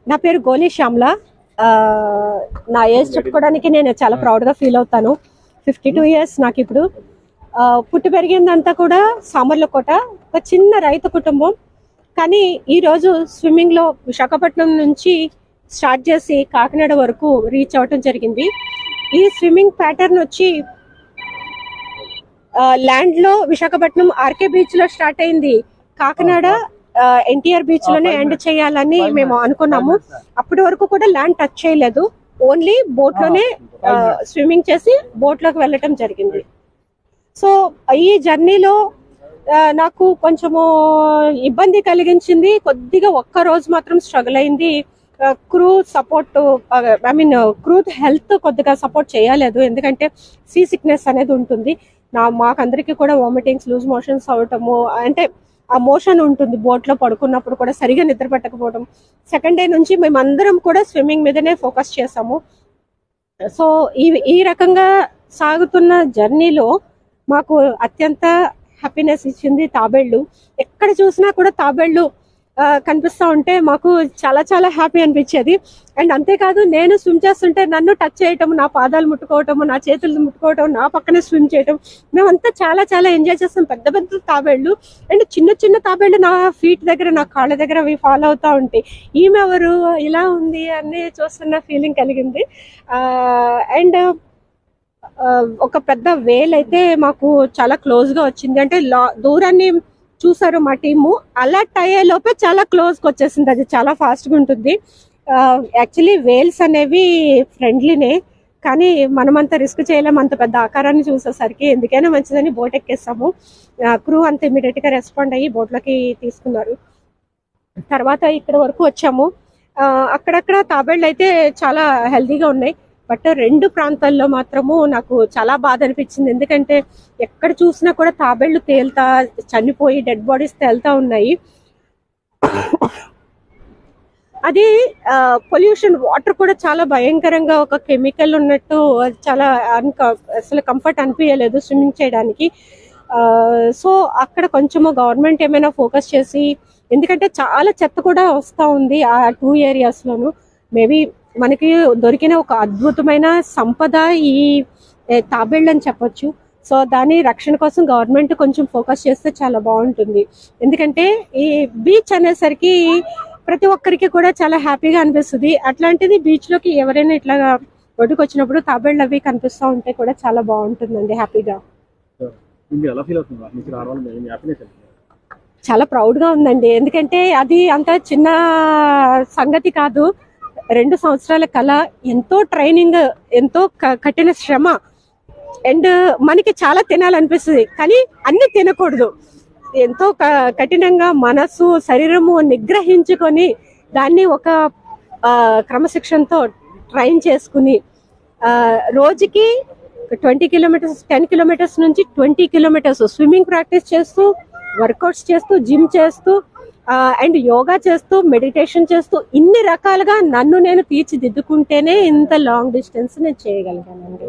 నా పేరు గోలి శ్యామ్ల. నా ఏజ్ చెప్పుకోవడానికి నేను చాలా ప్రౌడ్గా ఫీల్ అవుతాను. 52 years నాకు ఇప్పుడు. పుట్టి పెరిగిందంతా కూడా సామర్లకోట, ఒక చిన్న రైతు కుటుంబం. కానీ ఈరోజు స్విమ్మింగ్లో విశాఖపట్నం నుంచి స్టార్ట్ చేసి కాకినాడ వరకు రీచ్ అవ్వటం జరిగింది. ఈ స్విమ్మింగ్ ప్యాటర్న్ వచ్చి ల్యాండ్లో విశాఖపట్నం ఆర్కే బీచ్లో స్టార్ట్ అయింది. కాకినాడ ఎన్టీఆర్ బీచ్ లోనే ఎండ్ చేయాలని మేము అనుకున్నాము. అప్పటి వరకు కూడా ల్యాండ్ టచ్ చేయలేదు, ఓన్లీ బోట్ లోనే స్విమ్మింగ్ చేసి బోట్ లోకి వెళ్ళటం జరిగింది. సో ఈ జర్నీలో నాకు కొంచెము ఇబ్బంది కలిగించింది కొద్దిగా. ఒక్క రోజు మాత్రం స్ట్రగుల్ అయింది. క్రూ సపోర్ట్, క్రూ హెల్త్ కొద్దిగా సపోర్ట్ చేయలేదు, ఎందుకంటే సీ సిక్నెస్ అనేది ఉంటుంది. మాకందరికీ కూడా వామిటింగ్స్, లూజ్ మోషన్స్ అవటము, అంటే ఆ మోషన్ ఉంటుంది బోట్ లో పడుకున్నప్పుడు కూడా, సరిగా నిద్ర పట్టకపోవడం. సెకండ్ డే నుంచి మేమందరం కూడా స్విమ్మింగ్ మీదనే ఫోకస్ చేసాము. సో ఈ రకంగా సాగుతున్న జర్నీలో మాకు అత్యంత హ్యాపీనెస్ ఇచ్చింది తాబేళ్లు. ఎక్కడ చూసినా కూడా తాబేళ్లు కనిపిస్తూ ఉంటే మాకు చాలా చాలా హ్యాపీ అనిపించేది. అండ్ అంతేకాదు, నేను స్విమ్ చేస్తుంటే నన్ను టచ్ చేయటం, నా పాదాలు ముట్టుకోవటము, నా చేతులు ముట్టుకోవటం, నా పక్కనే స్విమ్ చేయటం, మేమంతా చాలా చాలా ఎంజాయ్ చేస్తాం. పెద్ద పెద్ద తాబేళ్లు అండ్ చిన్న చిన్న తాబేళ్లు నా ఫీట్ దగ్గర, నా కాళ్ళ దగ్గర అవి ఫాలో అవుతూ ఉంటాయి. ఈమె ఎవరు, ఇలా ఉంది అని చూస్తున్న ఫీలింగ్ కలిగింది. అండ్ ఒక పెద్ద వేల్ అయితే మాకు చాలా క్లోజ్ గా వచ్చింది. అంటే దూరాన్ని చూసారు మా టీము, అలర్ట్ అయ్యే లోపే చాలా క్లోజ్కి వచ్చేసింది. అది చాలా ఫాస్ట్గా ఉంటుంది. యాక్చువల్లీ వేల్స్ అనేవి ఫ్రెండ్లీనే, కానీ మనమంతా రిస్క్ చేయలేము అంత పెద్ద ఆకారాన్ని చూసేసరికి. ఎందుకైనా మంచిదని బోట్ ఎక్కేస్తాము. క్రూ అంత ఇమీడియట్గా రెస్పాండ్ అయ్యి బోట్లోకి తీసుకున్నారు. తర్వాత ఇక్కడ వరకు వచ్చాము. అక్కడక్కడ తాబేళ్ళు అయితే చాలా హెల్తీగా ఉన్నాయి. బట్ 2 ప్రాంతాల్లో మాత్రము నాకు చాలా బాధ అనిపించింది. ఎందుకంటే ఎక్కడ చూసినా కూడా తాబేళ్లు తేలుతా, చనిపోయి డెడ్ బాడీస్ తేలుతా ఉన్నాయి. అది పొల్యూషన్, వాటర్ కూడా చాలా భయంకరంగా ఒక కెమికల్ ఉన్నట్టు, చాలా అసలు కంఫర్ట్ అనిపించలేదు స్విమ్మింగ్ చేయడానికి. సో అక్కడ కొంచెము గవర్నమెంట్ ఏమైనా ఫోకస్ చేసి, ఎందుకంటే చాలా చెత్త కూడా వస్తూ ఉంది ఆ 2 ఏరియాస్లోను. మేబీ మనకి దొరికిన ఒక అద్భుతమైన సంపద ఈ తాబేళ్ళు అని చెప్పొచ్చు. సో దాని రక్షణ కోసం గవర్నమెంట్ కొంచెం ఫోకస్ చేస్తే చాలా బాగుంటుంది. ఎందుకంటే ఈ బీచ్ అనేసరికి ప్రతి ఒక్కరికి కూడా చాలా హ్యాపీగా అనిపిస్తుంది. అట్లాంటిది బీచ్ లోకి ఎవరైనా ఇట్లా ఒడ్డుకు వచ్చినప్పుడు తాబేళ్ళు అవి కనిపిస్తూ ఉంటే కూడా చాలా బాగుంటుందండి, హ్యాపీగా. చాలా ప్రౌడ్ గా ఉందండి, ఎందుకంటే అది అంత చిన్న సంగతి కాదు. 2 సంవత్సరాల కళ, ఎంతో ట్రైనింగ్, ఎంతో కఠిన శ్రమ. అండ్ మనకి చాలా తినాలనిపిస్తుంది, కానీ అన్ని తినకూడదు. ఎంతో కఠినంగా మనసు, శరీరము నిగ్రహించుకొని దాన్ని ఒక క్రమశిక్షణతో ట్రైన్ చేసుకుని రోజుకి 20 kilometers, 10 kilometers నుంచి 20 kilometers స్విమ్మింగ్ ప్రాక్టీస్ చేస్తూ, వర్కౌట్స్ చేస్తూ, జిమ్ చేస్తూ, అండ్ యోగా చేస్తూ, మెడిటేషన్ చేస్తూ, ఇన్ని రకాలుగా నన్ను నేను తీర్చిదిద్దుకుంటేనే ఇంత లాంగ్ డిస్టెన్స్ నేను చేయగలిగానండి.